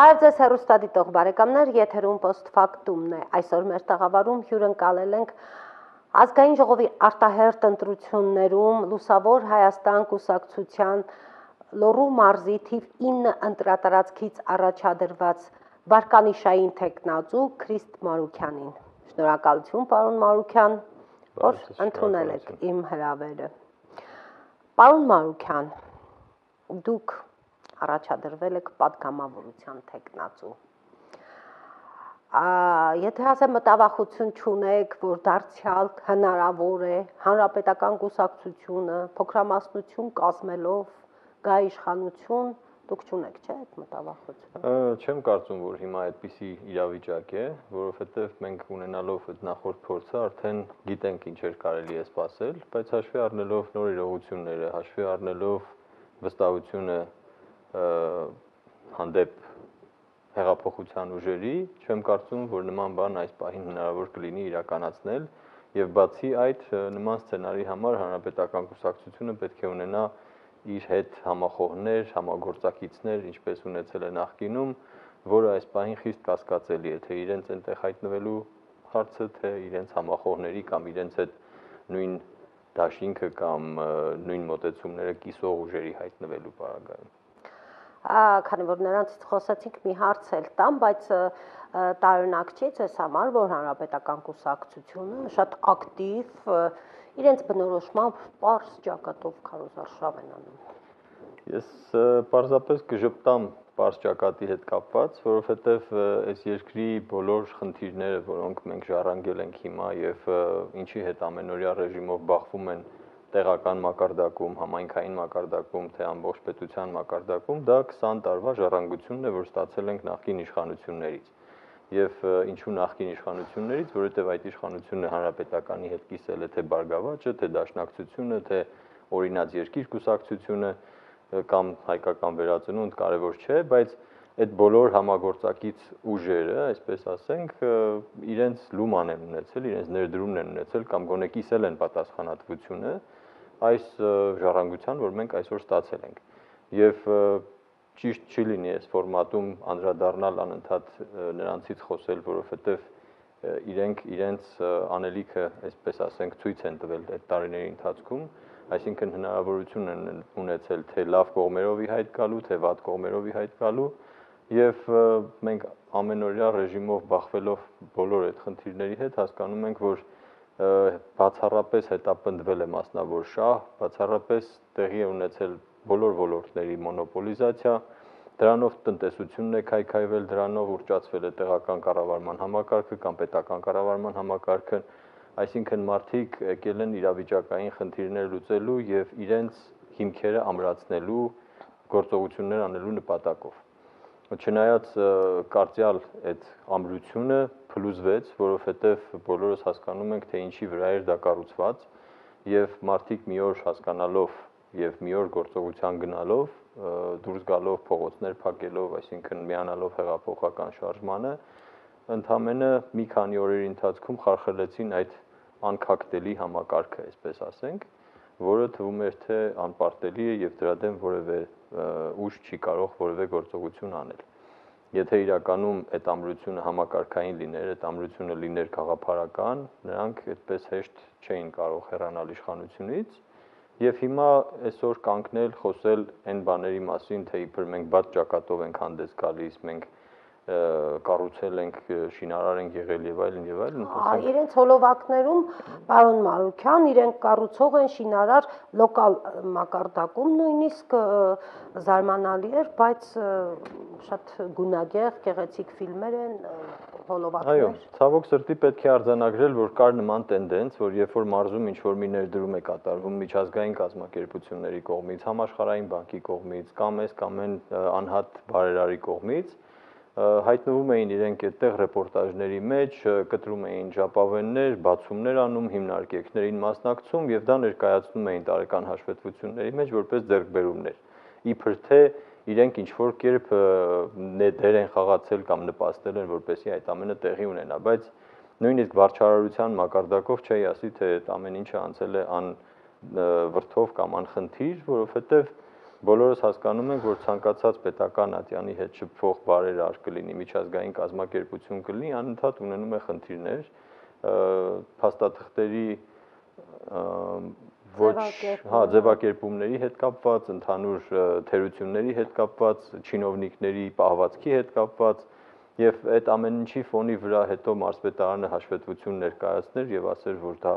Բարև ձեզ հեռուստադիտող բարեկամներ, եթերում post-factum-ն է։ Այսօր մեր տաղավարում հյուրընկալել ենք Ազգային ժողովի արտահերթ ընտրություններում Լուսավոր Հայաստան կուսակցության Լոռու մարզի թիվ 9 ընտրատարածքից առաջադրված վարկանիշային թեկնածու Քրիստ Մարուքյանին։ Շնորհակալություն, պարոն Մարուքյան, որ ընդունել եք իմ հրավերը։ Պարոն Մարուքյան, դուք առաջադրվել եք պատգամավորության թեկնածու։ Եթե ասեմ մտավախություն չունեք, որ դարձյալ հնարավոր է հանրապետական կուսակցությունը փոքրամասնություն կազմելով գա իշխանություն, դուք չունեք, չէ՞ այդ մտավախությունը։ Չեմ կարծում, որ հիմա այդպիսի իրավիճակ է, որովհետև մենք ունենալով այդ նախորդ փորձը արդեն գիտենք ինչեր կարելի է սպասել, բայց հաշվի առնելով նոր իրողությունները, հաշվի առնելով վստահությունը հանդեպ հեղափոխության ուժերի, չեմ կարծում, որ նման բան այս պահին հնարավոր կլինի իրականացնել եւ բացի այդ նման սցենարի համար հանրապետական կուսակցությունը պետք է ունենա իր հետ համախոհներ, համագործակիցներ, ինչպես ունեցել է նախկինում, որը այս պահին խիստ կասկածելի է, թե իրենց այնտեղ հայտնվելու հարցը, թե իրենց համախոհների կամ իրենց հետ նույն դաշինքը կամ նույն մոտեցումները կիսող ուժերի հայտնվելու պարագայում։ Քանի որ նրանցից խոսեցինք, մի հարց էլ տամ, բայց տարօրինակ չի ձեզ համար, որ հանրապետական կուսակցությունը շատ ակտիվ իրենց բնորոշմամբ պարզ ճակատով քարոզարշավ են անում։ Ես պարզապես կժպտամ պարզ ճակատի հետ կապված, որովհետև այս երկրի բոլոր խնդիրները, որոնք մենք ժառանգել ենք հիմա եւ ինչի հետ ամենօրյա ռեժիմով բախվում են տեղական մակարդակում, համայնքային մակարդակում, թե ամբողջ պետության մակարդակում, դա 20 տարվա ժառանգությունն է, որ ստացել ենք նախկին իշխանություններից։ Եվ ինչու նախկին իշխանություններից, որովհետև այդ իշխանությունը հանրապետականի հետ կիսել է թե Բարգավաճը, թե Դաշնակցությունը, թե Օրինաց երկիր կուսակցությունը կամ հայկական վերածնունդ, կարևոր չէ, բայց այդ բոլոր համագործակից ուժերը, այսպես ասենք, իրենց լուման են ունեցել, իրենց ներդրումն են ունեցել կամ գոնե կիսել են պատասխանատվությունը այս ժառանգության, որ մենք այսօր ստացել ենք։ Եվ ճիշտ չի լինի այս ֆորմատում անդրադառնալ անընդհատ նրանցից խոսել, որովհետև իրենք իրենց անելիքը, այսպես ասենք, ցույց են տվել այդ տարիների ընթացքում, այսինքն հնարավորություն են ունեցել թե լավ կողմերով ի հայտ գալու, թե վատ կողմերով ի հայտ գալու, եւ մենք ամենօրյա ռեժիմով բախվելով բոլոր այդ խնդիրների հետ հասկանում ենք, որ բացառապես հետապնդվել է մասնավոր շահ, բացառապես տեղի է ունեցել բոլոր ոլորտների մոնոպոլիզացիա, դրանով տնտեսությունն է քայքայվել, դրանով ուռճացվել է տեղական կառավարման համակարգը կամ պետական կառավարման համակարգը, այսինքն մարդիկ եկել են իրավիճակային խնդիրներ լուծելու եւ իրենց հիմքերը ամրացնելու գործողություններ անելու նպատակով։ Չնայած կարծյալ այդ ամրությունը փլուզվեց, որովհետև բոլորս հասկանում ենք, թե ինչի վրա էր դա կառուցված, եւ մարդիկ մի օր հասկանալով եւ մի օր գործողության գնալով, դուրս գալով փողոցներ փակելով, այսինքն միանալով հեղափոխական շարժմանը, ընդամենը մի քանի օրերի ընթացքում խարխլեցին այդ անքակտելի համակարգը, այսպես ասենք, որը թվում էր թե անպարտելի է եւ դրա դեմ որևէ ուժ չի կարող որևէ գործողություն անել։ Եթե իրականում այդ ամրությունը համակարգային լիներ, այդ ամրությունը լիներ գաղափարական, նրանք այդպես հեշտ չէին կարող հեռանալ իշխանությունից եւ հիմա այսօր կանգնել խոսել այն բաների մասին, թե իբր մենք բաց ճակատով ենք հանդես գալիս, մենք կառուցել ենք, շինարար ենք եղել եւ այլն եւ այլն։ Իրենց հոլովակներում, պարոն Մարուքյան, իրենք կառուցող են շինարար լոկալ մակարդակում, նույնիսկ զարմանալի էր, բայց շատ գունագեղ, գեղեցիկ ֆիլմեր են, հոլովակներ։ Այո, ցավոք սրտի պետք է արձանագրել, որ կար նման տենդենց, որ երբ որ մարզում ինչ-որ մի ներդրում է կատարվում միջազգային կազմակերպությունների կողմից, համաշխարհային բանկի կողմից, կամ այն անհատ բարերարի կողմից, հայտնվում էին իրենք այդտեղ ռեպորտաժների մեջ, կտրում էին ժապավեններ, բացումներ անում, հիմնարկերներին մասնակցում եւ դա ներկայացնում էին տարեկան հաշվետվությունների մեջ որպես ձեռքբերումներ։ Իբր թե իրենք ինչ-որ կերպ դեր են խաղացել կամ նպաստել են, որպեսզի այդ ամենը տեղի ունենա, բայց նույնիսկ վարչարարության մակարդակով չի ասի, թե այդ ամեն ինչը անցել է անվրդով կամ անխնդիր, որովհետեւ բոլորս հասկանում ենք, որ ցանկացած պետական ատյանի հետ շփվող բարերար կլինի, միջազգային կազմակերպություն կլինի, անընդհատ ունենում է խնդիրներ, փաստաթղթերի ոչ ձևակերպումների հետ կապված, ընդհանուր թերությունների հետ կապված, չինովնիկների պահվածքի հետ կապված եւ այդ ամեն ինչի ֆոնի վրա հետո մարզպետարանը հաշվետվություն ներկայացներ եւ ասեր, որ դա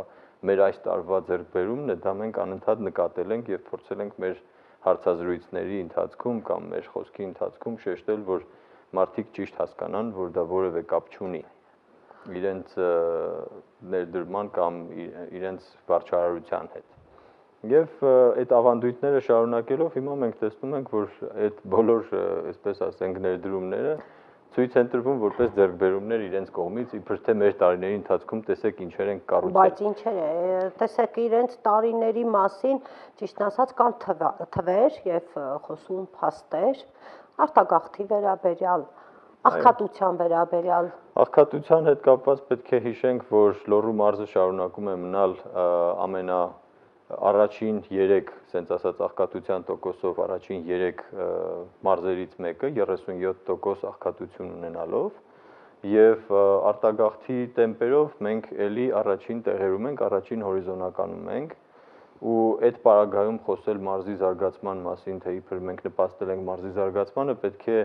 մեր այս տարվա ձեռքբերումն է, դա մենք անընդհատ նկատել ենք եւ փորձել ենք մեր հարցազրույցների ընթացքում կամ մեր խոսքի ընթացքում շեշտել, որ մարդիկ ճիշտ հասկանան, որ դա որևէ կապ չունի իրենց ներդրման կամ իրենց վարչարարության հետ։ Եվ այդ ավանդույթները շարունակելով հիմա մենք տեսնում ենք, որ այդ բոլոր, այսպես ասենք, ներդրումները ցույց են տրվում որպես ձեռքբերումներ իրենց կողմից, իբր թե մեր տարիների ընթացքում տեսեք ինչեր են կառուցել։ Բայց ինչեր է, տեսեք իրենց տարիների մասին, ճիշտ ասած, կան թվեր եւ խոսում փաստեր, արտագաղթի վերաբերյալ, աղքատության վերաբերյալ։ Աղքատության հետ կապված պետք է հիշենք, որ Լոռու մարզը շարունակում է մնալ առաջին 3, ասենց ասած, աղքատության տոկոսով առաջին 3 մարզերից մեկը 37% աղքատություն ունենալով եւ արտագաղթի տեմպերով մենք էլի առաջին տեղերում ենք, առաջին հորիզոնականում ենք ու այդ պարագայում խոսել մարզի զարգացման մասին, թե իբր մենք նպաստել ենք մարզի զարգացմանը, պետք է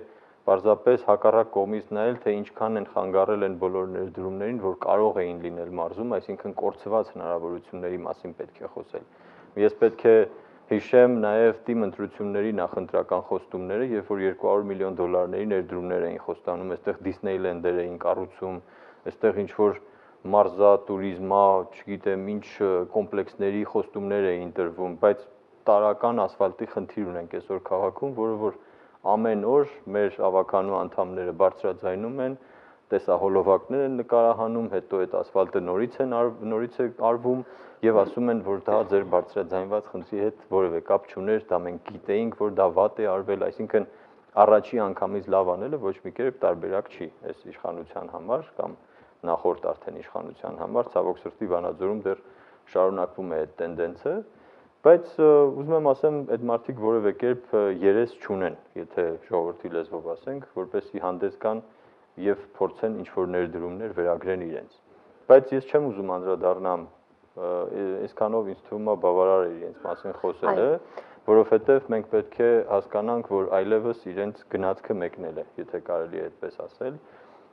պարզապես հակառակ կողմից նայել, թե ինչքան են խանգարել են բոլոր ներդրումներին, որ կարող էին լինել մարզում, այսինքն կորցված հնարավորությունների մասին պետք է խոսել։ Ես պետք է հիշեմ նաև թիմ ընտրությունների նախընտրական խոստումները, երբ որ $200 միլիոն ներդրումներ էին խոստանում, այստեղ Դիսնեյլենդեր էին կառուցում, այստեղ ինչ որ մարզա, տուրիզմա, չգիտեմ, ինչ կոմպլեքսների խոստումներ էին տրվում, բայց տարական ասֆալտի խնդիր ունենք այսօր քաղաքում, որը որ ամեն օր մեր ավականու անդամները բարձրաձայնում են, տեսահոլովակներ են նկարահանում, հետո այդ ասֆալտը նորից է արվում եւ ասում են, որ դա ձեր բարձրաձայնված խնդրի հետ որևէ կապ չուներ, դա մենք գիտեինք, որ դա վատ է արվել, այսինքն առաջի անգամից լավ անելը ոչ մի կերպ տարբերակ չի այս իշխանության համար կամ նախորդ արդեն իշխանության համար, ցավոք սրտի Վանաձորում դեռ շարունակվում է այդ տենդենսը, բայց ուզում եմ ասեմ, այդ մարդիկ որևէ կերպ երես չունեն, եթե ժողովրդի լեզվով ասենք, որպեսզի հանդես գան եւ փորձեն ինչ-որ ներդրումներ վերագրեն իրենց։ Բայց ես չեմ ուզում անդրադառնամ, այսքանով ինձ թվում է բավարար է իրենց մասին խոսելը, որովհետեւ մենք պետք է հասկանանք, որ այլևս իրենց գնացքը մեկնել է, եթե կարելի է այդպես ասել,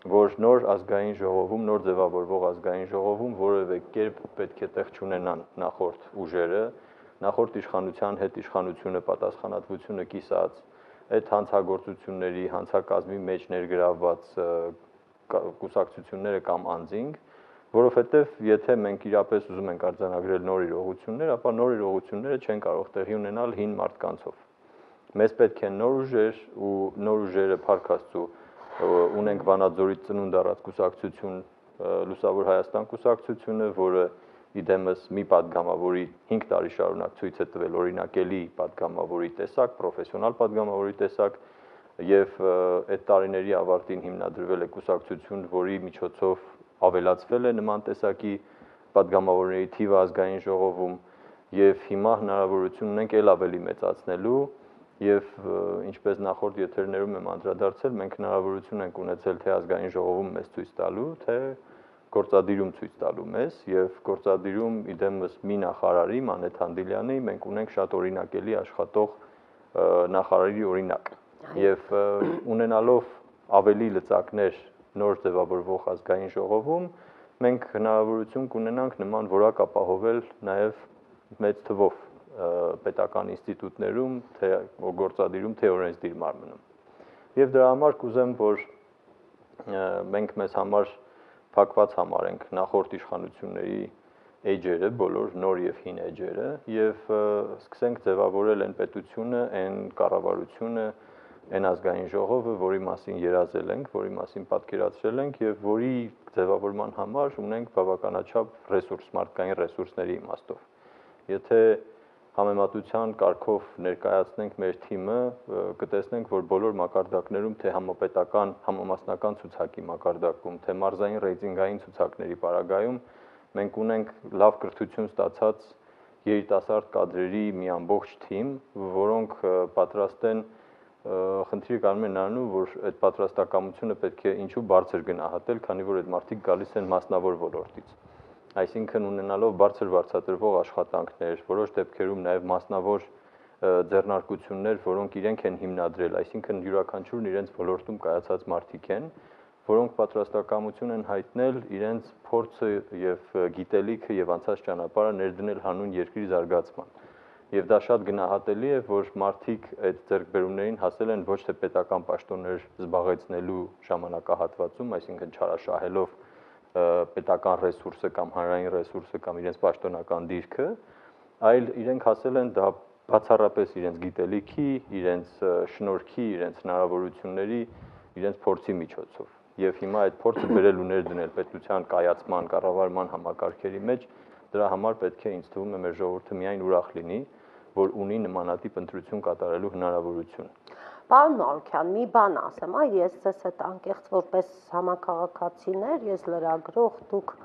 որ նոր ազգային ժողովում, նոր ձևավորվող ազգային ժողովում որևէ կերպ պետք է տեղ չունենան նախորդ ուժերը, նախորդ իշխանության հետ իշխանությունը պատասխանատվությունը կիսած, այդ հանցագործությունների, հանցակազմի մեջ ներգրավված կուսակցությունները կամ անձինք, որովհետև եթե մենք իրապես ուզում ենք արձանագրել նոր իրողություններ, ապա նոր իրողությունները չեն կարող տեղի ունենալ հին մարդկանցով։ Մեզ պետք է նոր ուժեր ու նոր ուժերը Փառք Աստծո ունենք Վանաձորից ծնունդ առած կուսակցություն, Լուսավոր Հայաստան կուսակցությունը, որը իդեմս մի падգամավորի 5 տարի շարունակ ցույց է տվել օրինակելի падգամավորի տեսակ, պրոֆեսիոնալ падգամավորի տեսակ եւ այդ տարիների ավարտին հիմնադրվել է կուսակցություն, որի միջոցով ավելացվել է նման տեսակի падգամավորների թիվը ազգային ժողովում եւ հիմա հնարավորություն ունենք ել ավելի մեծացնելու եւ ինչպես նախորդ եթերներում եմ անդրադարձել, մենք հնարավորություն ենք ունեցել թե ազգային ժողովում մեզ ցույց տալու, թե գործադիրում ցույց տալու մեզ եւ գործադիրում իդեմս մի նախարարի Մանեթ Հանդիլյանի մենք ունենք շատ օրինակելի աշխատող նախարարի օրինակ եւ ունենալով ավելի լծակներ նոր ձևավորվող ազգային ժողովում մենք հնարավորություն կունենանք նման որակ ապահովել նաեւ մեծ թվով պետական ինստիտուտներում, թե գործադիրում, թե օրենսդիր մարմնում։ Եվ դրա համար կուզեմ, որ մենք մեզ համար փակված համարենք նախորդ իշխանությունների էջերը, բոլոր նոր եւ հին էջերը եւ սկսենք ձևավորել այն պետությունը, այն կառավարությունը, այն ազգային ժողովը, որի մասին երազել ենք, որի մասին պատկերացրել ենք եւ որի ձևավորման համար ունենք բավականաչափ ռեսուրս, մարդկային ռեսուրսների իմաստով։ Եթե համեմատության կարգով ներկայացնենք մեր թիմը, կտեսնենք, որ բոլոր մակարդակներում, թե համապետական, համամասնական ցուցակի մակարդակում, թե մարզային ռեյտինգային ցուցակների պարագայում մենք ունենք լավ կրթություն ստացած երիտասարդ կադրերի մի ամբողջ թիմ, որոնք պատրաստ են խնդիրը կարող է նրանում, որ այդ պատրաստակամությունը պետք է ինչու բարձր գնահատել, քանի որ այդ մարդիկ գալիս են մասնավոր ոլորտից։ Այսինքն ունենալով բարձր վարձատրվող աշխատանքներ, որոշ դեպքերում նաև մասնավոր ձեռնարկություններ, որոնք իրենք են հիմնադրել, այսինքն յուրաքանչյուրն իրենց ոլորտում կայացած մարդիկ են, որոնք պատրաստակամություն են հայտնել իրենց փորձը եւ գիտելիքը եւ անցած ճանապարհը ներդնել հանուն երկրի զարգացման։ Եվ դա շատ գնահատելի է, որ մարդիկ այդ ձեռքբերումներին հասել են ոչ թե պետական պաշտոններ զբաղեցնելու ժամանակահատվածում, այսինքն չարաշահելով պետական ռեսուրսը կամ հանրային ռեսուրսը կամ իրենց պաշտոնական դիրքը, այլ իրենք հասել են դա բացառապես իրենց գիտելիքի, իրենց շնորհքի, իրենց հնարավորությունների, իրենց փորձի միջոցով։ Եվ հիմա այդ փորձը բերել ու ներդնել պետության կայացման, կառավարման համակարգերի մեջ, դրա համար պետք է ինձ թվում է մեր ժողովուրդը միայն ուրախ լինի, որ ունի նմանատիպ ընտրություն կատարելու հնարավորություն։ Պարոն Մարուքյան, մի բան ասեմ, ես ձեզ հետ անկեղծ որպես համակարգացիներ, ես լրագրող, դուք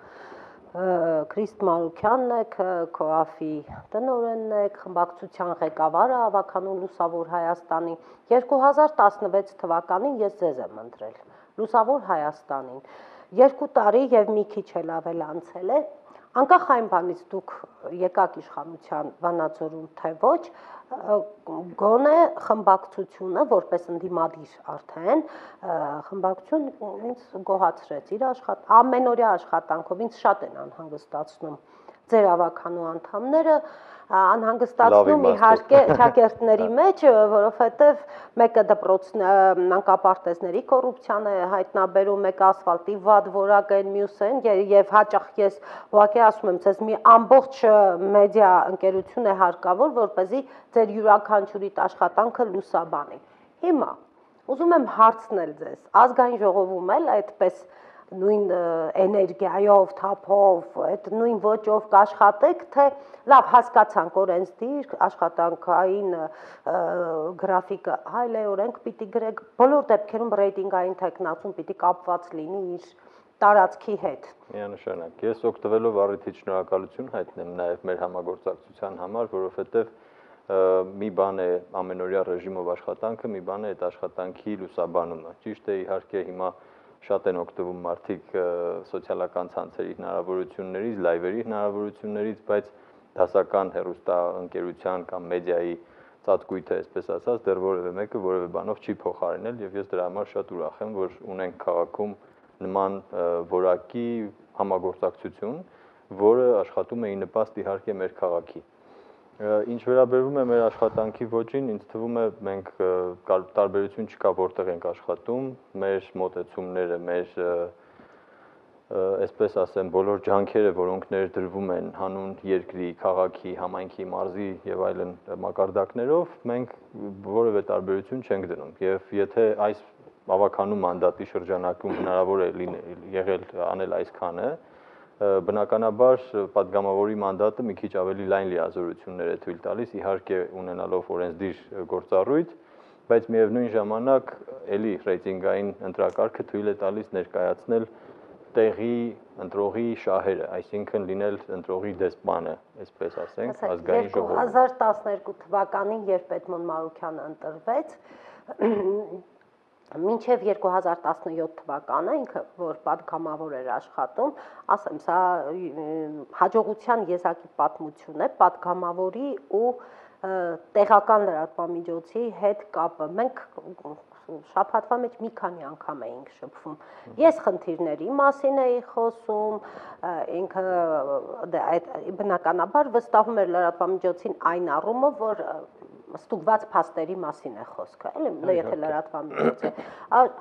Քրիստ Մարուքյանն եք, ՔՕԱՖ-ի տնօրենն եք, խմբակցության ղեկավարը Ավագանու Լուսավոր Հայաստանի 2016 թվականին ես ձեզ եմ ընտրել Լուսավոր Հայաստանին 2 տարի եւ մի քիչ էլ ավել անցել է անկախ այն բանից դուք եկաք իշխանության Վանաձորում թե ոչ գոնե խմբակցությունը որպես ընդդիմադիր արդեն խմբակցություն ինձ գոհացրեց իր ամենօրյա աշխատանքով ինձ շատ են անհանգստացնում ձեր ավականու անդամները անհանգստացնում իհարկե շակերտների մեջ, որովհետև մեկը մանկապարտեզների կոռուպցիան է հայտնաբերում, մեկը ասֆալտի վատ որակ են, մյուս են, եւ հաճախ ես ուղղակի ասում եմ, ցեզ մի ամբողջ մեդիա ընկերություն է հարկավոր, որպեսզի ձեր յուրաքանչյուրի աշխատանքը լուսաբանի։ Հիմա ուզում եմ հարցնել ձեզ, ազգային ժողովում էլ այդպես նույն էներգիայով, թափով, այդ նույն ոճով կաշխատեք, թե լավ հասկացանք օրենսդիր, աշխատանքային գրաֆիկը հայլեորենք պիտի գրեք, բոլոր դեպքերում ռեյտինգային թեկնածուն պիտի կապված լինի իր տարածքի հետ։ Միանշանակ, ես օգտվելով առիթից շնորհակալություն հայտնեմ նաև մեր համագործակցության համար, որովհետև մի բան է ամենօրյա ռեժիմով աշխատանքը, մի բան է այդ աշխատանքի լուսաբանումը։ Ճիշտ է, իհարկե հիմա շատ են օգտվում մարդիկ սոցիալական ցանցերի հնարավորություններից, լայվերի հնարավորություններից, բայց դասական հեռուստաընկերության կամ մեդիայի ծածկույթը, այսպես ասած, դեռ որևէ մեկը որևէ բանով չի փոխարինել եւ ես դրա համար շատ ուրախ եմ, որ ունենք քաղաքում նման որակի համագործակցություն, որը աշխատում է ի նպաստ իհարկե մեր քաղաքի։ Ինչ վերաբերում է մեր աշխատանքի ոճին, ինձ թվում է մենք տարբերություն չկա որտեղ ենք աշխատում, մեր մոտեցումները, մեր այսպես ասեմ, բոլոր ջանքերը, որոնք ներդրվում են հանուն երկրի, քաղաքի, համայնքի, մարզի եւ այլն մակարդակներով, մենք որևէ տարբերություն չենք դնում։ Եվ եթե այս ավականու մանդատի շրջանակում հնարավոր է եղել անել այսքանը, բնականաբար պատգամավորի մանդատը մի քիչ ավելի լայն լիազորություններ է թույլ տալիս, իհարկե ունենալով օրենսդիր գործառույթ, բայց միևնույն ժամանակ էլի ռեյտինգային ընտրակարգը թույլ է տալիս ներկայացնել տեղի ընտրողի շահերը, այսինքն լինել ընտրողի դեսպանը, այսպես ասենք, ազգային ժողովում։ 2012 թվականին, երբ Էդմոն Մարուքյանը ընտրվեց, մինչև 2017 թվականը ինքը որ պատգամավոր էր աշխատում, ասեմ, սա հաջողության եզակի պատմություն է, պատգամավորի ու տեղական լրատվամիջոցի հետ կապը։ Մենք շաբաթվա մեջ մի քանի անգամ էինք շփվում։ Ես խնդիրների մասին էի խոսում, ինքը բնականաբար վստահում էր լրատվամիջոցին այն առումով, որ ստուգված փաստերի մասին է խոսքը, էլի, եթե լրատվամիջոց է։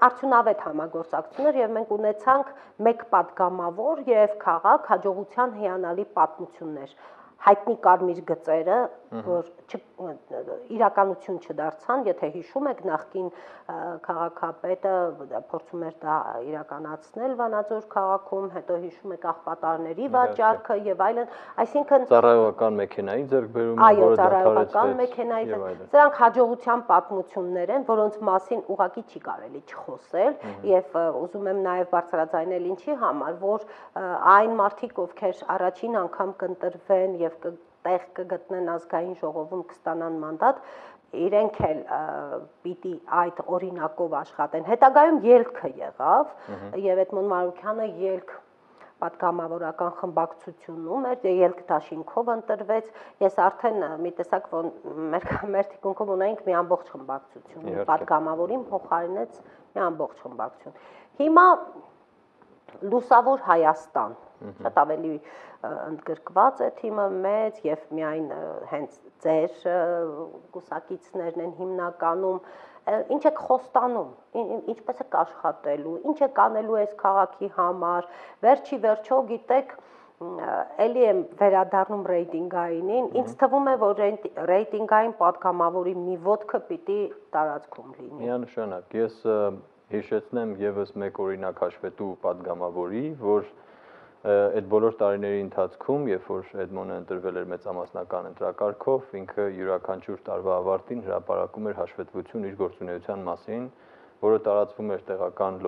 Արդյունավետ համագործակցություն էր եւ մենք ունեցանք մեկ պատգամավոր եւ քաղաք հաջողության հիանալի պատմություններ։ Հայտնի կարմիր գծերը, որ իրականություն չդարձան, եթե հիշում եք, նախկին քաղաքապետը փորձում էր դա իրականացնել Վանաձոր քաղաքում, հետո հիշում եք աղբատարների վաճառքը եւ այլն, այսինքն ծառայողական մեքենայի ձեռքբերումը, այո, ծառայողական մեքենայի, սրանք հաջողության պատմություններ են, որոնց մասին ուղղակի չի կարելի չխոսել եւ ուզում եմ նաեւ բարձրաձայնել ինչի համար, որ այն մարդիկ, ովքեր առաջին անգամ կընտրվեն եւ տեղ կգտնեն ազգային ժողովում կստանան մանդատ, իրենք էլ պիտի այդ օրինակով աշխատեն։ Հետագայում ելքը եղավ, եւ Էդմոն Մարուքյանը ելք պատգամավորական խմբակցությունում էր, ելք դաշինքով ընտրվեց։ Ես արդեն մի տեսակ մեր թիկունքում ունենք մի ամբողջ խմբակցություն, պատգամավորին փոխարինեց մի ամբողջ խմբակցություն։ Հիմա Լուսավոր Հայաստան շատ ավելի ընդգրկված է թիմը մեծ եւ միայն հենց ձեր կուսակիցներն են հիմնականում, ինչ եք խոստանում, ինչպես եք աշխատելու, ինչ եք անելու այս քաղաքի համար, վերջի վերջո գիտեք էլի եմ վերադառնում ռեյտինգայինին, ինձ թվում է, որ ռեյտինգային պատգամավորի մի ոտքը պիտի տարածքում լինի։ Միանշանակ, ես հիշեցնեմ եւս մեկ օրինակ հաշվետու պատգամավորի, որ այդ բոլոր տարիների ընթացքում, երբ որ Էդմոնը ընտրվել էր մեծամասնական ընտրակարգով, ինքը յուրաքանչյուր տարվա ավարտին հրապարակում էր հաշվետվություն իր գործունեության մասին, որը տարածվում էր տեղական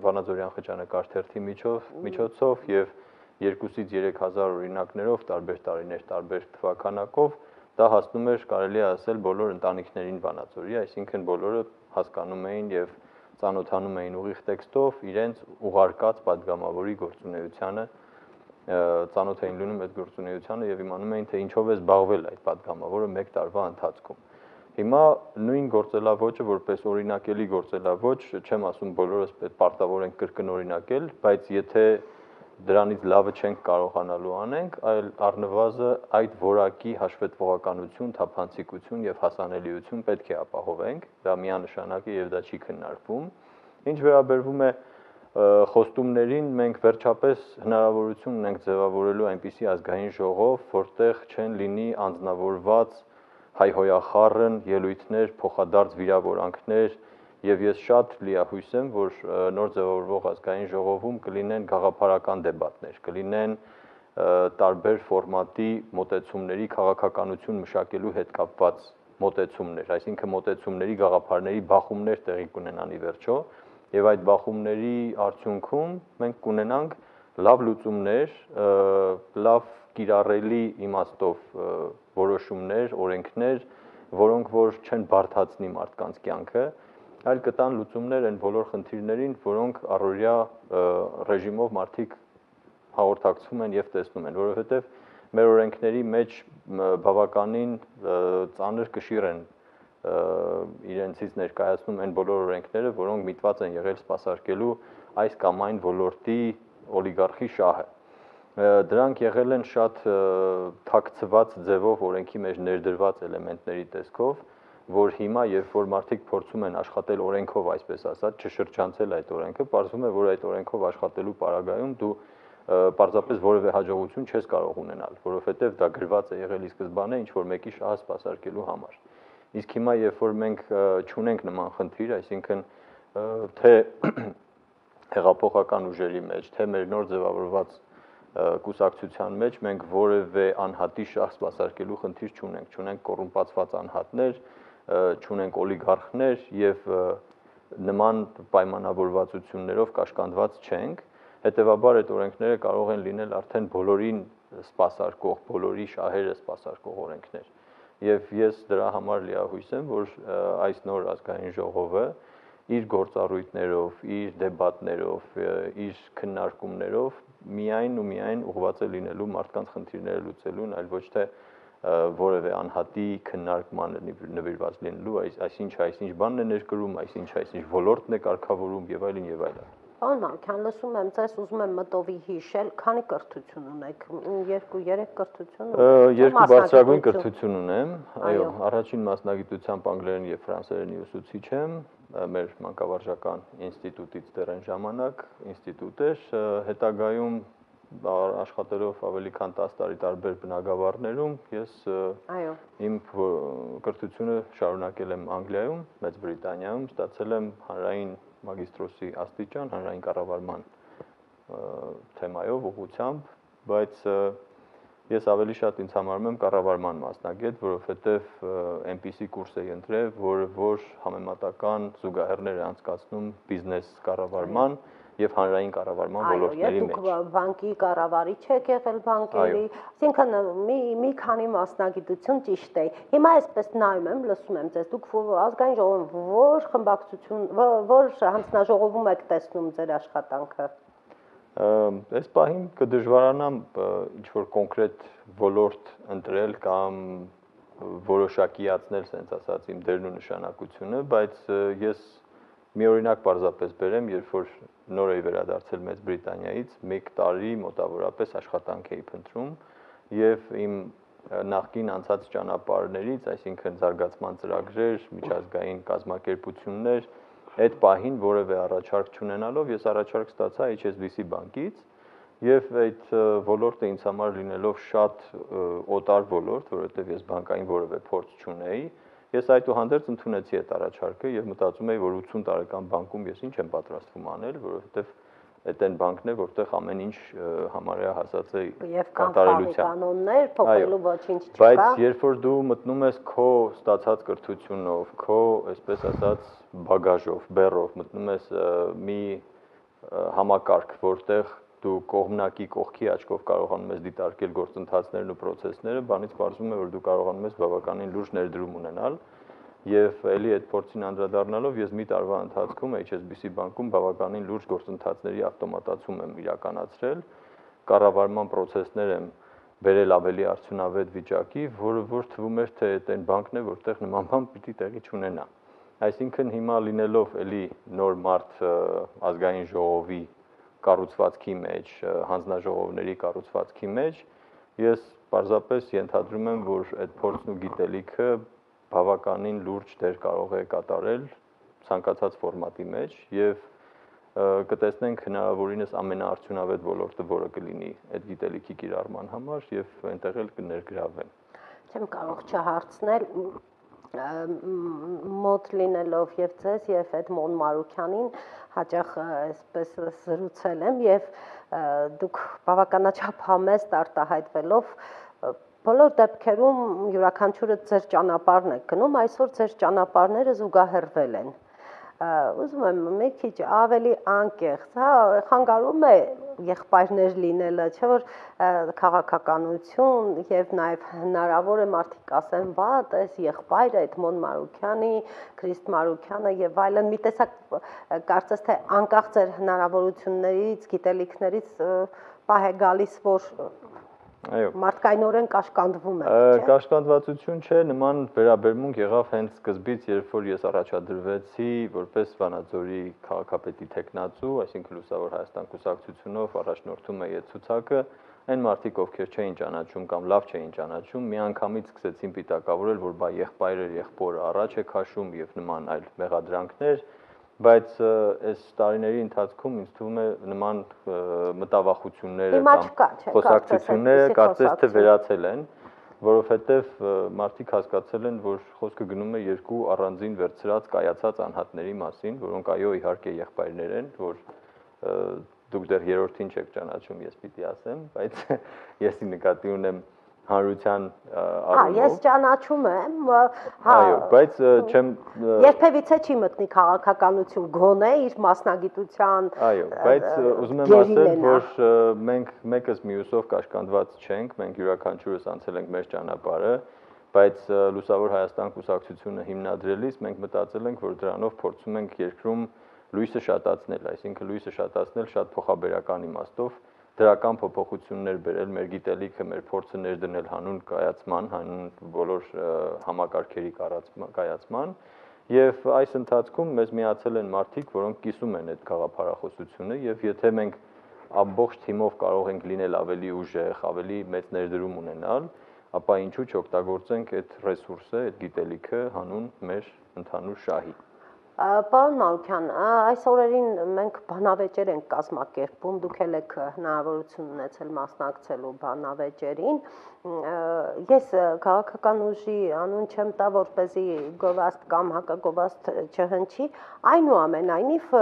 Վանաձորյան խճանկար թերթի միջոցով եւ 2-ից 3000 օրինակներով տարբեր տարիներ, տարբեր թվականակով, դա հասնում էր, կարելի է ասել, բոլոր ընտանիքներին Վանաձորի, այսինքն բոլորը հասկանում էին եւ ծանոթանում էին ուղիղ տեքստով իրենց ուղարկած պատգամավորի գործունեությանը, ծանոթ էին լինում այդ գործունեությանը եւ իմանում էին, թե ինչով է զբաղվել այդ պատգամավորը մեկ տարվա ընթացքում։ Հիմա նույն գործելավոճը որպես օրինակելի գործելավոճ, չեմ ասում բոլորս պարտավոր ենք կրկնօրինակել, բայց եթե դրանից լավը չենք կարողանալու անենք, այլ առնվազն այդ որակի հաշվետվողականություն, թափանցիկություն եւ հասանելիություն պետք է ապահովենք, դա միանշանակ է եւ դա չի քննարկվում։ Ինչ վերաբերվում է խոստումներին, մենք վերջապես հնարավորություն ունենք ձևավորելու այնպիսի ազգային ժողով, որտեղ չեն լինի անձնավորված հայհոյախառն ելույթներ, փոխադարձ վիրավորանքներ, եւ ես շատ լիահույս եմ, որ նոր ձևավորվող ազգային ժողովում կլինեն գաղափարական դեբատներ, կլինեն տարբեր ֆորմատի մոտեցումների քաղաքականություն մշակելու հետ կապված մոտեցումներ, այսինքն մոտեցումների գաղափարների բախումներ տեղի կունենան ի վերջո, եւ այդ բախումների արդյունքում մենք կունենանք լավ լուծումներ, լավ կիրառելի իմաստով որոշումներ, օրենքներ, որոնք որ չեն բարդացնի մարդկանց կյանքը, այլ կտան լուծումներ այն բոլոր խնդիրներին, որոնք առօրյա ռեժիմով մարդիկ հաղորդակցվում են եւ տեսնում են, որովհետեւ մեր օրենքների մեջ բավականին ծանր կշիռ են իրենցից ներկայացնում այն բոլոր օրենքները, որոնք միտված են եղել սպասարկելու այս կամ այն ոլորտի օլիգարխի շահը։ Դրանք եղել են շատ թաքցված ձևով օրենքի մեջ ներդրված էլեմենտների տեսքով, որ հիմա, երբ որ մարդիկ փորձում են աշխատել օրենքով, այսպես ասած, չշրջանցել այդ օրենքը, պարզվում է, որ այդ օրենքով աշխատելու պարագայում դու պարզապես որևէ հաջողություն չես կարող ունենալ, որովհետև դա գրված է եղել ի սկզբանե ինչ-որ մեկի շահը սպասարկելու համար։ Իսկ հիմա, երբ որ մենք չունենք նման խնդիր, այսինքն թե հեղափոխական ուժերի մեջ, թե մեր նոր ձևավորված կուսակցության մեջ մենք որևէ անհատի շահ սպասարկելու խնդիր չունենք կոռումպացված անհատներ, չունենք օլիգարխներ եւ նման պայմանավորվածություններով կաշկանդված չենք, հետեւաբար այդ օրենքները կարող են լինել արդեն բոլորին սպասարկող, բոլորի շահերը սպասարկող օրենքներ։ Եվ ես դրա համար լիահույս եմ, որ այս նոր ազգային ժողովը իր գործառույթներով, իր դեբատներով, իր քննարկումներով միայն ու միայն ուղղված է լինելու մարդկանց խնդիրները լուծելուն, այլ ոչ թե որևէ անհատի քննարկմանը նվիրված լինելու, այսինչ բանն է ներկրում, այսինչ ոլորտն է կարգավորում եւ այլն եւ այլն։ Պարոն Մարուքյան, լսում եմ ձեզ, ուզում եմ մտովի հիշել, քանի կրթություն ունեք, 2-3 կրթություն ունեք։ 2 բարձրագույն կրթություն ունեմ, այո, առաջին մասնագիտությամբ անգլերեն եւ ֆրանսերենի ուսուցիչ եմ, մեր մանկավարժական ինստիտուտից դեռ այն ժամանակ ինստիտուտ էր, հետագայում աշխատելով ավելի քան 10 տարի տարբեր բնագավառներում, ես իմ կրթությունը շարունակել եմ Անգլիայում, Մեծ Բրիտանիայում, ստացել եմ հանրային մագիստրոսի աստիճան, հանրային կառավարման թեմայով, ուղղությամբ, բայց ես ավելի շատ ինձ համարում եմ կառավարման մասնագետ, որովհետև այնպիսի կուրս էի ընտրել, որ համեմատական զուգահեռներ է անցկացնում բիզնես կառավարման եւ հանրային կառավարման ոլորտների մեջ։ Այո, դուք բանկի կառավարիչ եք եղել բանկերի, այսինքն մի քանի մասնագիտություն ճիշտ է։ Հիմա այսպես նայում եմ, լսում եմ ձեզ, դուք ազգային ժողովում որ խմբակցություն, որ հանձնաժողովում եք տեսնում ձեր աշխատանքը։ Այս պահին կդժվարանամ ինչ-որ կոնկրետ ոլորտ ընտրել կամ որոշակիացնել, ասենց ասած, իմ դերն ու նշանակությունը, բայց ես մի օրինակ պարզապես բերեմ, երբ որ նոր էի վերադարձել Մեծ Բրիտանիայից, 1 տարի մոտավորապես աշխատանք էի փնտրում եւ իմ նախկին անցած ճանապարհներից, այսինքն զարգացման ծրագրեր, միջազգային կազմակերպություններ, այդ պահին որևէ առաջարկ չունենալով ես առաջարկ ստացա HSBC բանկից եւ այդ ոլորտը ինձ համար լինելով շատ օտար ոլորտ, որովհետեւ ես բանկային որևէ փորձ չունեի, ես այդուհանդերձ ընդունեցի այդ առաջարկը եւ մտածում էի, որ 80 տարեկան բանկում ես ինչ եմ պատրաստվում անել, որովհետեւ այդ այն բանկն է, որտեղ ամեն ինչ համարյա հասած է կատարելության։ Կանոններ փոխելու ոչինչ չկա։ Բայց երբ որ դու մտնում ես քո ստացած կրթությունով, քո, այսպես ասած, բագաժով, բեռով, մտնում ես մի համակարգ, որտեղ դու կողմնակի կողքի աչքով կարողանում ես դիտարկել գործընթացներն ու process-ները, բանից պարզվում է, որ դու կարողանում ես բավականին լուրջ ներդրում ունենալ եւ ելի այդ փորձին անդրադառնալով ես մի տարվա ընթացքում HSBC բանկում բավականին լուրջ գործընթացների ավտոմատացում եմ իրականացրել, կառավարման process-ներ եմ բերել ավելի արդյունավետ վիճակի, որը որ թվում էր թե այդ այն բանկն է, որտեղ նման բան պիտի տեղի չունենա։ Այսինքն հիմա լինելով ելի նոր մարդ ազգային ժողովի կառուցվածքի մեջ, հանձնաժողովների կառուցվածքի մեջ, ես պարզապես ենթադրում եմ, որ այդ փորձն ու գիտելիքը բավականին լուրջ դեր կարող է կատարել ցանկացած ֆորմատի մեջ եւ կտեսնենք հնարավորինս ամենաարդյունավետ ոլորտը, որը կլինի այդ գիտելիքի կիրառման համար եւ այնտեղ էլ կներգրավեն։ Չեմ կարող չհարցնել մոտ լինելով եւ ձեզ եւ այդ Մոն Մարուքյանին հաճախ այսպես զրուցել եմ եւ դուք բավականաչափ համեստ արտահայտվելով բոլոր դեպքերում յուրաքանչյուրը ձեր ճանապարհն է գնում, այսօր ձեր ճանապարհները զուգահեռվել են։ Ուզում եմ մի քիչ ավելի անկեղծ, հա, խանգարում է եղբայրներ լինելը, չէ՞ որ քաղաքականություն եւ նաեւ հնարավոր է մարդիկ ասեն, բա, տես եղբայրը այդ Մոն Մարուքյանի, Քրիստ Մարուքյանը եւ այլն, մի տեսակ կարծես թե անկախ ձեր հնարավորություններից, գիտելիքներից պահ է գալիս, որ Այո, մարդկայնորեն կաշկանդվում եք, չէ՞։ Կաշկանդվածություն չէ, նման վերաբերմունք եղավ հենց սկզբից, երբ որ ես առաջադրվեցի որպես Վանաձորի քաղաքապետի տեխնացու, այսինքն Լուսավոր Հայաստան կուսակցությունով առաջնորդում էի այդ ցուցակը, այն մարդիկ, ովքեր չէին ճանաչում կամ լավ չէին ճանաչում, միանգամից սկսեցին պիտակավորել, որ բա եղբայրը եղբորը առաջ է քաշում եւ նման այլ մեղադրանքներ, բայց այս տարիների ընթացքում ինձ թվում է նման մտավախությունները կամ խոսակցությունները կարծես թե վերացել են, որովհետև մարդիկ հասկացել են, որ խոսքը գնում է երկու առանձին վերցրած կայացած անհատների մասին, որոնք այո իհարկե եղբայրներ են, որ դուք դեռ երրորդին չեք ճանաչում, ես պիտի ասեմ, բայց եսի նկատի ունեմ հանրության առումով։ Ես ճանաչում եմ, այո, բայց չեմ երբևիցե չի մտնի քաղաքականություն գոնե իր մասնագիտության այո, բայց ուզում եմ ասել, որ մենք մեկս մյուսով կաշկանդված չենք, մենք յուրաքանչյուրս անցել ենք մեր ճանապարհը, բայց Լուսավոր Հայաստան կուսակցությունը հիմնադրելիս մենք մտածել ենք, որ դրանով փորձում ենք երկրում լույսը շատացնել, այսինքն լույսը շատացնել շատ փոխաբերական իմաստով դրական փոփոխություններ բերել մեր գիտելիքը, մեր փորձը ներդնել հանուն կայացման, հանուն բոլոր համակարգերի կայացման եւ այս ընթացքում մեզ միացել են մարդիկ, որոնք կիսում են այդ գաղափարախոսությունը եւ եթե մենք ամբողջ թիմով կարող ենք լինել ավելի ուժեղ, ավելի մեծ ներդրում ունենալ, ապա ինչու՞ չօգտագործենք այդ ռեսուրսը, այդ գիտելիքը հանուն մեր ընդհանուր շահի։ Պարոն Մարուքյան, այս օրերին մենք բանավեճեր ենք կազմակերպում, դուք էլ եք հնարավորություն ունեցել մասնակցելու բանավեճերին։ Ես քաղաքական ուժի անուն չեմ տա, որպեսզի գովաստ կամ հակագովաստ չհնչի, այնուամենայնիվ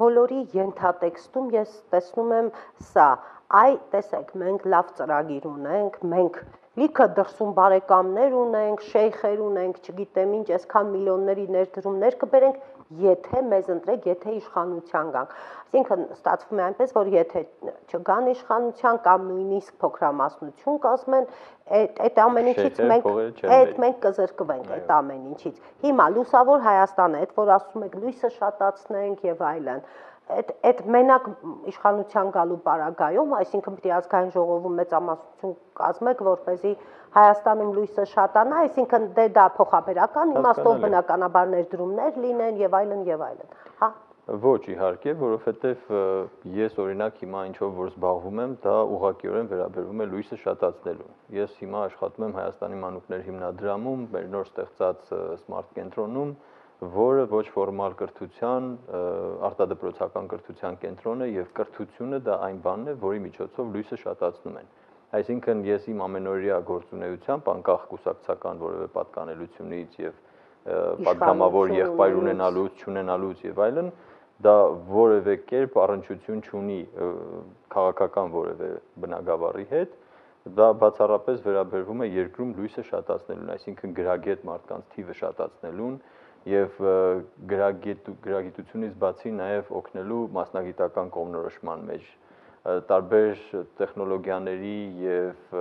բոլորի ենթատեքստում ես տեսնում եմ սա. այ տեսեք, մենք լավ ծրագիր ունենք, մենք լիքը դրսում բարեկամներ ունենք, շեյխեր ունենք, չգիտեմ ինչ, այսքան միլիոնների ներդրումներ կբերենք, եթե մեզ ընտրեք, եթե իշխանության գանք։ Այսինքն ստացվում է այնպես, որ եթե չգան իշխանության կամ նույնիսկ փոքրամասնություն կազմեն, այդ ամեն ինչից մենք կզրկվենք այդ ամեն ինչից։ Հիմա լուսավոր Հայաստանը, այդ որ ասում եք լույսը շատացնենք եւ այլն, այդ մենակ իշխանության գալու պարագայում, այսինքն պիտի ազգային ժողովում մեծամասնություն կազմեք, որպեսզի Հայաստանում լույսը շատանա, այսինքն դա փոխաբերական իմաստով բնականաբար ներդրումներ լինեն եւ այլն, հա։ Ոչ, իհարկե, որովհետեւ ես օրինակ հիմա ինչով որ զբաղվում եմ, դա ուղղակիորեն վերաբերվում է լույսը շատացնելուն։ Ես հիմա աշխատում եմ Հայաստանի մանուկներ հիմնադրամում, մեր նոր ստեղծած Smart կենտրոնում, որը ոչ ֆորմալ կրթության, արտադպրոցական կրթության կենտրոն է եւ կրթությունը դա այն բանն է, որի միջոցով լույսը շատացնում են։ Այսինքն ես իմ ամենօրյա գործունեությամբ անկախ կուսակցական որևէ պատկանելությունից եւ պատգամավոր եղբայր ունենալուց, չունենալուց եւ այլն, դա որևէ կերպ առնչություն չունի քաղաքական որևէ բնագավառի հետ, դա բացառապես վերաբերվում է երկրում լույսը շատացնելուն, այսինքն գրագետ մարդկանց թիվը շատացնելուն եւ գրագիտությունից բացի նաեւ օգնելու մասնագիտական կողմնորոշման մեջ տարբեր տեխնոլոգիաների եւ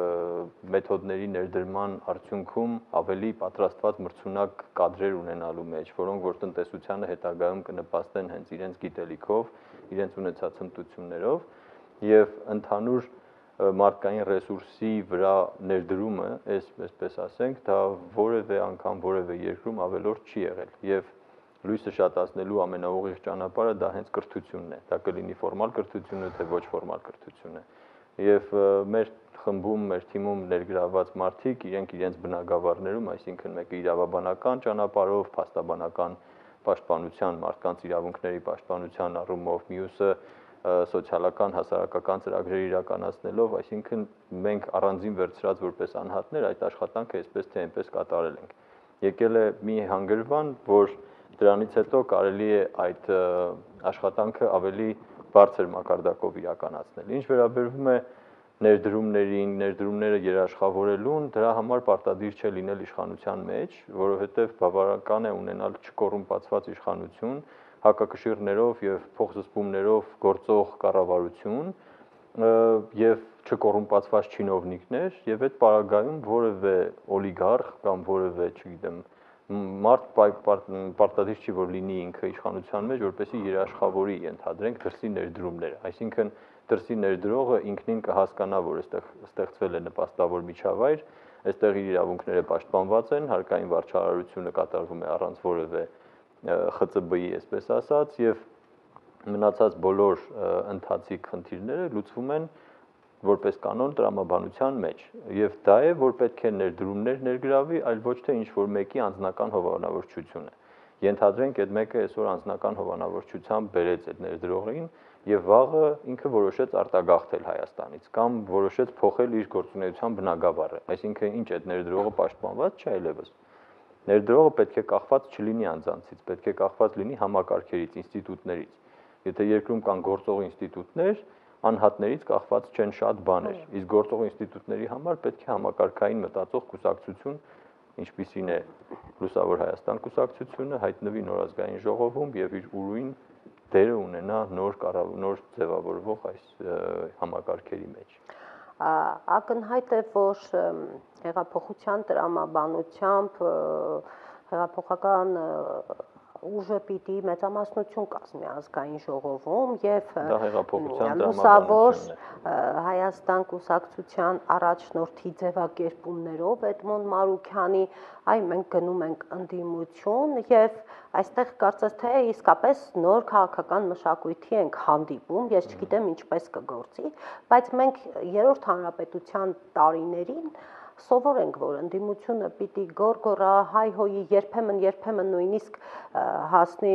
մեթոդների ներդրման արդյունքում ավելի պատրաստված մրցունակ կադրեր ունենալու մեջ, որոնք որ տնտեսությանը հետագայում կնպաստեն հենց իրենց գիտելիքով, իրենց ունեցած հմտություններով եւ ընդհանուր մարդկային ռեսուրսի վրա ներդրումը, այսպես ասենք, դա որևէ անգամ որևէ երկրում ավելորդ չի եղել եւ լույսը շատացնելու ամենաուղիղ ճանապարհը դա հենց կրթությունն է, դա կլինի ֆորմալ կրթությունը, թե ոչ ֆորմալ կրթությունը։ Եվ մեր խմբում, մեր թիմում ներգրաված մարդիկ իրենք իրենց բնագավառներում, այսինքն մեկը իրավաբանական ճանապարհով, փաստաբանական պաշտպանության, մարդկանց իրավունքների պաշտպանության առումով, մյուսը սոցիալական, հասարակական ծրագրեր իրականացնելով, այսինքն մենք առանձին վերցրած որպես անհատներ այդ աշխատանքը այսպես թե այնպես կատարել ենք։ Եկել է մի հանգրվան, որ դրանից հետո կարելի է այդ աշխատանքը ավելի բարձր մակարդակով իրականացնել։ Ինչ վերաբերվում է ներդրումներին, ներդրումները երաշխավորելուն, դրա համար պարտադիր չէ լինել իշխանության մեջ, որովհետև բավական է ունենալ չկոռումպացված իշխանություն, հակակշիռներով եւ փոխզսպումներով գործող կառավարություն եւ չկոռումպացված չինովնիկներ եւ այդ պարագայում որևէ օլիգարխ կամ որևէ, չգիտեմ, մարդ պարտադիր չի որ լինի ինքը իշխանության մեջ, որպեսզի երաշխավորի ենթադրենք դրսի ներդրումները, այսինքն դրսի ներդրողը ինքնին կհասկանա, որ այստեղ ստեղծվել է նպաստավոր միջավայր, այստեղ իր իրավունքները պաշտպանված են, հարկային վարչարարությունը կատարվում է առանց որևէ ԽԾԲ-ի, այսպես ասած, եւ մնացած բոլոր ընթացիկ խնդիրները լուծվում են որպես կանոն տրամաբանության մեջ եւ դա է որ պետք է ներդրումներ ներգրավի, այլ ոչ թե ինչ որ մեկի անձնական հովանավորչությունը։ Ենթադրենք այդ մեկը այսօր անձնական հովանավորչությամբ բերեց այդ ներդրողին եւ վաղը ինքը որոշեց արտագաղթել Հայաստանից կամ որոշեց փոխել իր գործունեության բնագավառը, այսինքն ինչ այդ ներդրողը պաշտպանված չէ այլևս։ Ներդրողը պետք է կախված չլինի անձանցից, պետք է կախված լինի համակարգերից, ինստիտուտներից։ Եթե երկրում կան գործող ինստիտուտներ, անհատներից կախված չեն շատ բաներ, իսկ գործող ինստիտուտների համար պետք է համակարգային մտածող կուսակցություն, ինչպիսին է Լուսավոր Հայաստան կուսակցությունը, հայտնվի նոր ազգային ժողովում եւ իր ուրույն դերը ունենա նոր ձևավորվող այս համակարգերի մեջ։ Ակնհայտ է, որ հեղափոխության տրամաբանությամբ հեղափոխական ուժը պիտի մեծամասնություն կազմի ազգային ժողովում եւ լուսավոր Հայաստան կուսակցության առաջնորդի ձևակերպումներով Էդմոն Մարուքյանի այ մենք գնում ենք ընդդիմություն եւ այստեղ կարծես թե իսկապես նոր քաղաքական մշակույթի ենք հանդիպում, ես չգիտեմ ինչպես կգործի, բայց մենք երրորդ հանրապետության տարիներին սովորենք, որ ընդդիմությունը պիտի գոռգոռա, հայհոյի, երբեմն նույնիսկ հասնի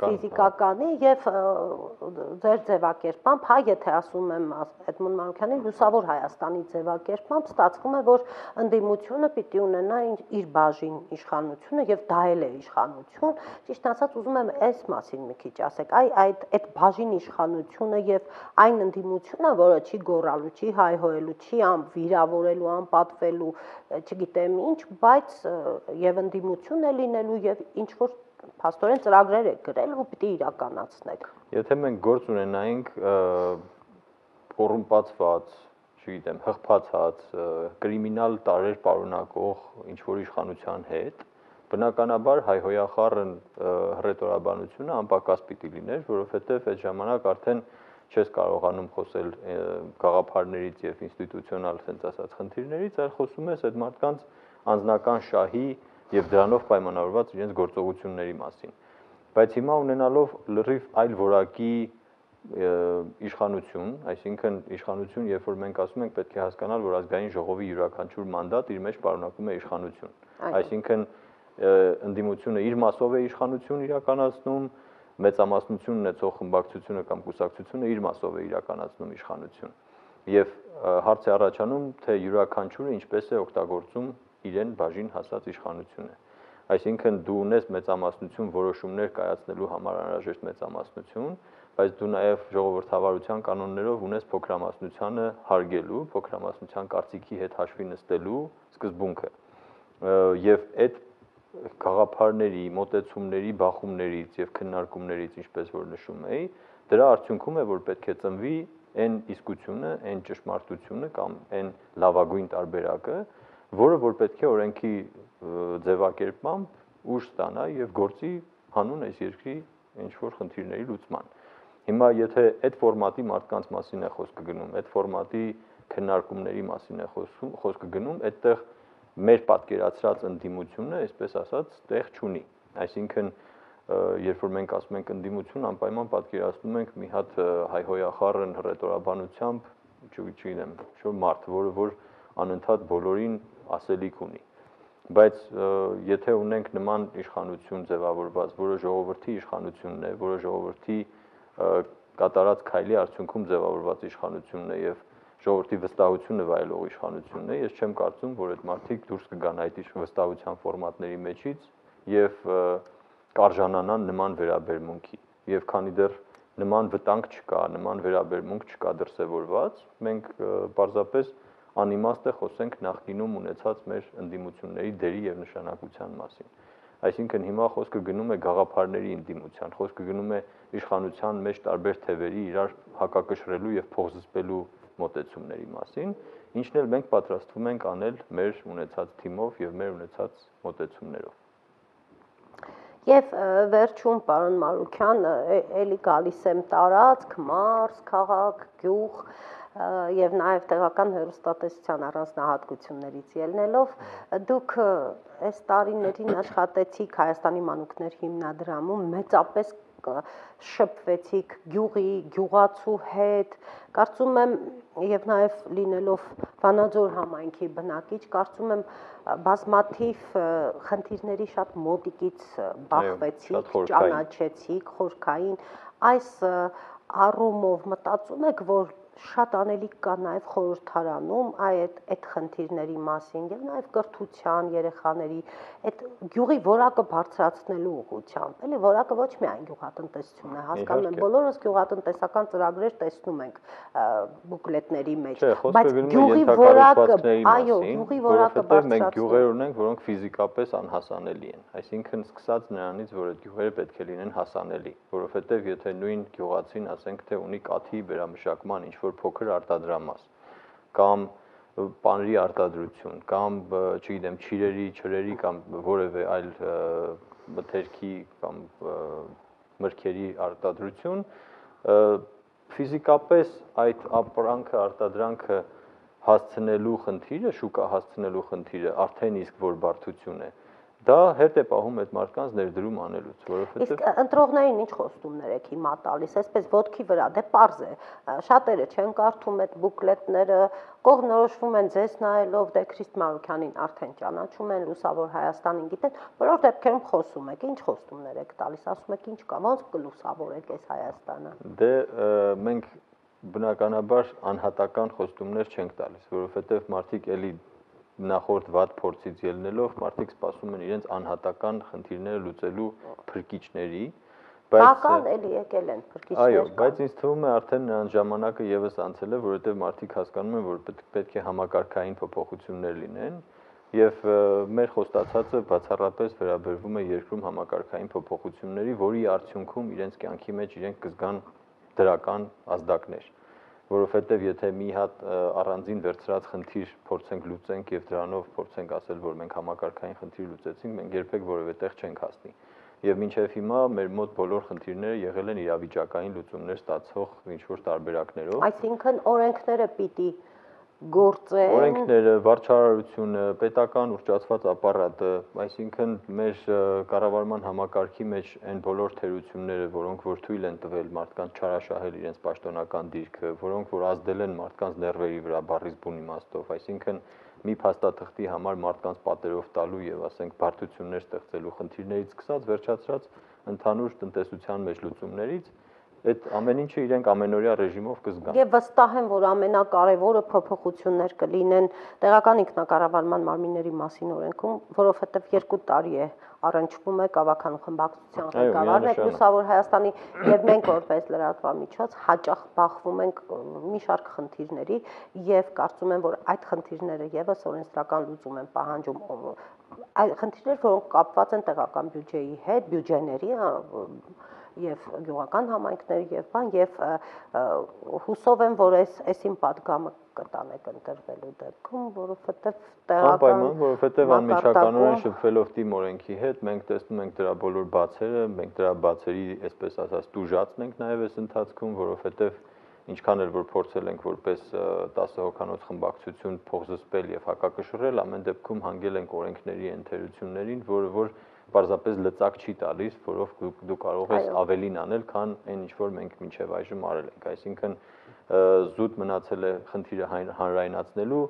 ֆիզիկականի եւ ձեր ձևակերպամբ, հա, եթե ասում եմ Էդմոն Մանուկյանի լուսավոր Հայաստանի ձևակերպամբ, ստացվում է, որ ընդդիմությունը պիտի ունենա իր բաժին իշխանությունը եւ դա էլ է իշխանություն, ճիշտ ասած ուզում եմ այս մասին մի քիչ ասեք, այդ բաժին իշխանությունը եւ այն ընդդիմությունը, որը չի գոռալու, չի հայհոյելու, չի վիրավորելու, անպատվելու, չգիտեմ ինչ, բայց եւ ընդդիմություն է լինելու եւ ինչ որ փաստորեն ծրագրեր եք գրել ու պիտի իրականացնեք։ Եթե մենք գործ ունենայինք կոռումպացված, չգիտեմ, հղփացած, կրիմինալ տարրեր պարունակող ինչ որ իշխանության հետ, բնականաբար հայհոյախառն հռետորաբանությունը անպակաս պիտի լիներ, որովհետև այդ ժամանակ արդեն չես կարողանում խոսել գաղափարներից եւ ինստիտուցիոնալ sense ասած խնդիրներից, այլ խոսում ես այդ մարդկանց անձնական շահի եւ դրանով պայմանավորված իրենց գործողությունների մասին։ Բայց հիմա ունենալով լրիվ այլ որակի իշխանություն, այսինքն իշխանություն, երբ որ մենք ասում ենք, պետք է հասկանալ, որ ազգային ժողովի յուրաքանչյուր մանդատ իր մեջ պարունակում է իշխանություն։ Այսինքն ընդդիմությունը իր մասով է իշխանություն իրականացնում, մեծամասնություն ունեցող խմբակցությունը կամ կուսակցությունը իր մասով է իրականացնում իշխանություն։ Եվ հարց է առաջանում, թե յուրաքանչյուրը ինչպես է օգտագործում իրեն բաժին հասած իշխանությունը։ Այսինքն դու ունես մեծամասնություն որոշումներ կայացնելու համար անհրաժեշտ մեծամասնություն, բայց դու նաև ժողովրդավարության կանոններով ունես փոքրամասնությանը հարգելու, փոքրամասնության կարծիքի հետ հաշվի նստելու սկզբունքը։ Եվ այդ գաղափարների, մոտեցումների, բախումներից եւ քննարկումներից, ինչպես որ նշում էի, դրա արդյունքում է, որ պետք է ծնվի այն իսկությունը, այն ճշմարտությունը կամ այն լավագույն տարբերակը, որը որ պետք է օրենքի ձևակերպմամբ ուժ ստանա եւ գործի հանուն այս երկրի ինչ որ խնդիրների լուծման։ Հիմա եթե այդ ֆորմատի մարդկանց մասին է խոսքը գնում, այդ ֆորմատի քննարկումների մասին է խոսքը գնում, այդտեղ մեր պատկերացրած ընդդիմությունը, այսպես ասած, տեղ չունի։ Այսինքն, երբ որ մենք ասում ենք ընդդիմություն, անպայման պատկերացնում ենք մի հատ հայհոյախառն հռետորաբանությամբ, չգիտեմ, ինչ-որ մարդ, որը որ անընդհատ բոլորին ասելիք ունի։ Բայց եթե ունենք նման իշխանություն ձևավորված, որը ժողովրդի իշխանությունն է, որը ժողովրդի կատարած քայլի արդյունքում ձևավորված իշխանությունն է եւ ժողովրդի վստահությունը վայելող իշխանությունն է, ես չեմ կարծում, որ այդ մարդիկ դուրս կգան այդ վստահության ֆորմատների մեջից եւ կարժանանան նման վերաբերմունքի։ Եվ քանի դեռ նման վտանգ չկա, նման վերաբերմունք չկա դրսևորված, մենք պարզապես անիմաստ է խոսենք նախկինում ունեցած մեր ընդդիմությունների դերի եւ նշանակության մասին։ Այսինքն հիմա խոսքը գնում է գաղափարների ընդդիմության, խոսքը գնում է իշխանության մեջ տարբեր թևերի իրար հակակշռելու եւ փոխզսպելու մոտեցումների մասին, ինչն էլ մենք պատրաստվում ենք անել մեր ունեցած թիմով եւ մեր ունեցած մոտեցումներով։ Եվ վերջում, պարոն Մարուքյան, էլի գալիս եմ տարածք, մարզ, քաղաք, գյուղ եւ նաեւ տեղական հեռուստատեսության առանձնահատկություններից ելնելով, դուք այս տարիներին աշխատեցիք Հայաստանի մանուկներ հիմնադրամում, մեծապես շփվեցիք գյուղի, գյուղացու հետ, կարծում եմ եւ նաեւ լինելով Վանաձոր համայնքի բնակիչ, կարծում եմ բազմաթիվ խնդիրների շատ մոտիկից բախվեցիք, ճանաչեցիք, խորքային, այս առումով մտածում եք, որ շատ անելիք կա նաև խորհրդարանում այդ խնդիրների մասին եւ նաև կրթության երեխաների այդ գյուղի որակը բարձրացնելու ուղղությամբ, էլի որակը ոչ միայն գյուղատնտեսությունն է, հասկանում եմ, բոլորս գյուղատնտեսական ծրագրեր տեսնում ենք բուկլետների մեջ, բայց գյուղի որակը, այո, գյուղի որակը բարձրացնելու։ Մենք գյուղեր ունենք, որոնք ֆիզիկապես անհասանելի են, այսինքն սկսած նրանից, որ այդ գյուղերը պետք է լինեն հասանելի, որովհետեւ եթե նույն գյուղացին ասենք թե ունի կաթի վերամշակման ինչ որ փոքր արտադրամաս կամ պանրի արտադրություն կամ չգիտեմ ճիրերի, չրերի կամ որևէ այլ մթերքի կամ մրգերի արտադրություն ֆիզիկապես այդ ապրանքը արտադրանքը հասցնելու խնդիրը, շուկա հասցնելու խնդիրը արդեն իսկ որ բարդություն է, դա հետ է պահում այդ մարդկանց ներդրում անելուց, որովհետև Իսկ ընտրողներին ինչ խոստումներ եք հիմա տալիս, այսպես ոտքի վրա, դե պարզ է, շատերը չեն կարդում այդ բուկլետները, կողմնորոշվում են ձեզ նայելով, դե Քրիստ Մարուքյանին արդեն ճանաչում են, Լուսավոր Հայաստանին գիտեն, բոլոր դեպքերում խոսում եք, ինչ խոստումներ եք տալիս, ասում եք ինչ կա, ոնց կլուսավորեք այս Հայաստանը։ Դե մենք բնականաբար անհատական խոստումներ չենք տալիս, որովհետև մարդիկ էլի նախորդ վատ փորձից ելնելով մարդիկ սպասում են իրենց անհատական խնդիրները լուծելու փրկիչների, Բական էլի եկել են փրկիչներ։ Այո, բայց ինձ թվում է արդեն նրանց ժամանակը եւս անցել է, որովհետեւ մարդիկ հասկանում են, որ պետք է համակարգային փոփոխություններ լինեն, եւ մեր խոստացածը բացառապես վերաբերվում է երկրում համակարգային փոփոխությունների, որի արդյունքում իրենց կյանքի մեջ իրենք կզգան դրական ազդակներ, որովհետեւ եթե մի հատ առանձին վերցրած խնդիր փորձենք լուծենք եւ դրանով փորձենք ասել, որ մենք համակարգային խնդիր լուծեցինք, մենք երբեք որևէ տեղ չենք հասնի։ Եվ մինչև հիմա մեր մոտ բոլոր խնդիրները եղել են իրավիճակային լուծումներ ստացող ինչ-որ տարբերակներով։ Այսինքն օրենքները պիտի գործեն։ Օրենքները, վարչարարությունը, պետական ուռճացված ապարատը, այսինքն մեր կառավարման համակարգի մեջ այն բոլոր թերությունները, որոնք որ թույլ են տվել մարդկանց չարաշահել իրենց պաշտոնական դիրքը, որոնք որ ազդել են մարդկանց ներվերի վրա բառից բուն իմաստով, այսինքն մի փաստաթղթի համար մարդկանց պատերով տալու եւ ասենք բարդություններ ստեղծելու խնդիրներից սկսած վերջացրած ընդհանուր տնտեսության մեջ լուծումներից այդ ամեն ինչը իրենք ամենօրյա ռեժիմով կզգան։ Եվ վստահ եմ, որ ամենակարևորը փոփոխություններ կլինեն տեղական ինքնակառավարման մարմինների մասին օրենքում, որովհետև 2 տարի է առնչվում է Կավականու խմբակցության ղեկավարն է Լուսավոր Հայաստանի եւ մենք որպես լրատվամիջոց հաճախ բախվում ենք մի շարք խնդիրների եւ կարծում եմ, որ այդ խնդիրները եւս օրենսդրական լուծում են պահանջում այդ խնդիրներ, որոնք կապված են տեղական բյուջեի հետ, բյուջեների եւ գյուղական համայնքների եւ բան եւ հուսով եմ, որ այսին պատգամը կտանեք ընտրվելու դեպքում, որովհետեւ տեղական որովհետեւ անմիջականորեն շփվելով թիմ օրենքի հետ մենք տեսնում ենք դրա բոլոր բացերը, մենք դրա բացերի, այսպես ասած, տուժածն ենք նաեւ այս ընթացքում, որովհետեւ ինչքան էլ որ փորձել ենք որպես 10 հոգանոց խմբակցություն փոխզսպել եւ հակակշռել, ամեն դեպքում հանգել ենք օրենքների ընթերություններին, որ պարզապես լծակ չի տալիս, որով դու կարող ես ավելին անել, քան այն ինչ որ մենք մինչև այժմ արել ենք, այսինքն զուտ մնացել է խնդիրը հանրայնացնելու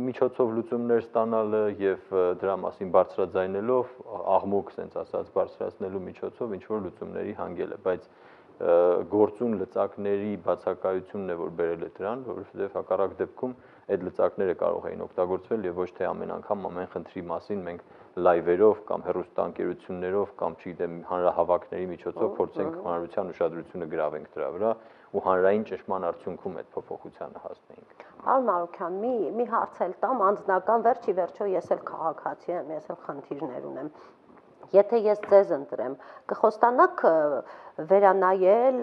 միջոցով լուծումներ ստանալը եւ դրա մասին բարձրաձայնելով աղմուկ, ասենց ասած, բարձրացնելու միջոցով ինչ որ լուծումների հանգելը, բայց գործուն լծակների բացակայությունն է, որ բերել է դրան, որովհետև հակառակ դեպքում այդ լծակները կարող էին օգտագործվել եւ ոչ թե ամեն անգամ ամեն խնդրի մասին մենք լայվերով կամ հեռուստաընկերություններով կամ չգիտեմ հանրահավաքների միջոցով փորձենք հանրության ուշադրությունը գրավենք դրա վրա ու հանրային ճշմարտ արդյունքում այդ փոփոխությանը հասնեինք։ Պարոն Մարուքյան, մի հարց էլ տամ, անձնական վերջի վերջո ես էլ քաղաքացի եմ, ես էլ խնդիրներ ունեմ։ Եթե ես ձեզ ընտրեմ, կխոստանաք վերանայել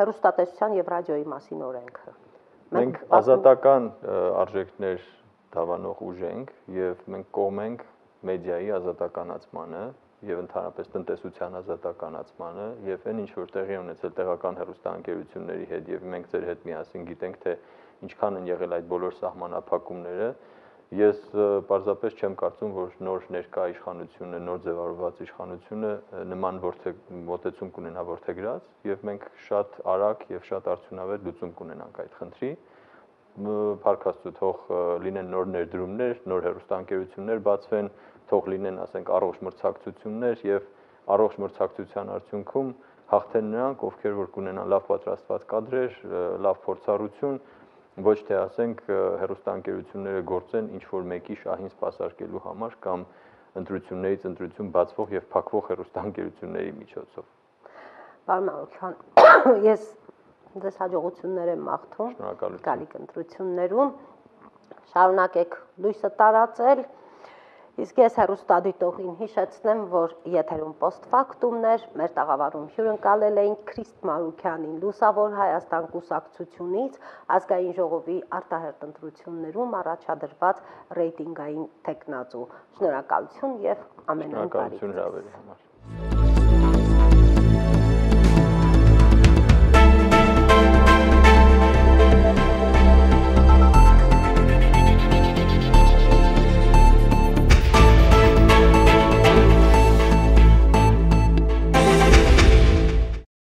հեռուստատեսության եւ ռադիոյի մասին օրենքը։ Մենք ազատական արժեքներ դավանող ուժ ենք եւ մենք կողմ ենք մեդիայի ազատականացմանը եւ ընդհանրապես տնտեսության ազատականացմանը եւ այն ինչ որ տեղի ունեցել տեղական հեռուստաընկերությունների հետ եւ մենք ձեր հետ միասին գիտենք թե ինչքան են եղել այդ բոլոր սահմանափակումները ես պարզապես չեմ կարծում որ նոր ներկա իշխանությունը նոր ձևավորված իշխանությունը նման մոտեցում կունենա ворթեգրած եւ մենք շատ արագ եւ շատ արդյունավետ լուծում կունենանք այդ խնդրի Փառքաստու թող լինեն նոր ներդրումներ, նոր հեռուստաընկերություններ բացվեն, թող լինեն, ասենք, առողջ մրցակցություններ եւ առողջ մրցակցության արդյունքում հաղթեն նրանք, ովքեր որ կունենան լավ պատրաստված կադրեր, լավ փորձառություն, ոչ թե ասենք հեռուստաընկերությունները գործեն ինչ որ մեկի շահին սպասարկելու համար կամ ընտրություններից ընտրություն բացվող եւ փակվող հեռուստաընկերությունների միջոցով։ Պարոն Մարուքյան, ես Ձեզ հաջողություններ եմ մաղթում գալիք ընտրություններում, շարունակեք լույսը տարածել, իսկ ես հեռուստադիտողին հիշեցնեմ, որ եթերում պոստֆակտումներ, մեր տաղավարում հյուրընկալել էին Քրիստ Մարուքյանին Լուսավոր Հայաստան կուսակցությունից ազգային ժողովի արտահերթ ընտրություններում առաջադրված ռեյտինգային թեկնածու։ Շնորհակալություն եւ ամենայն բարիք։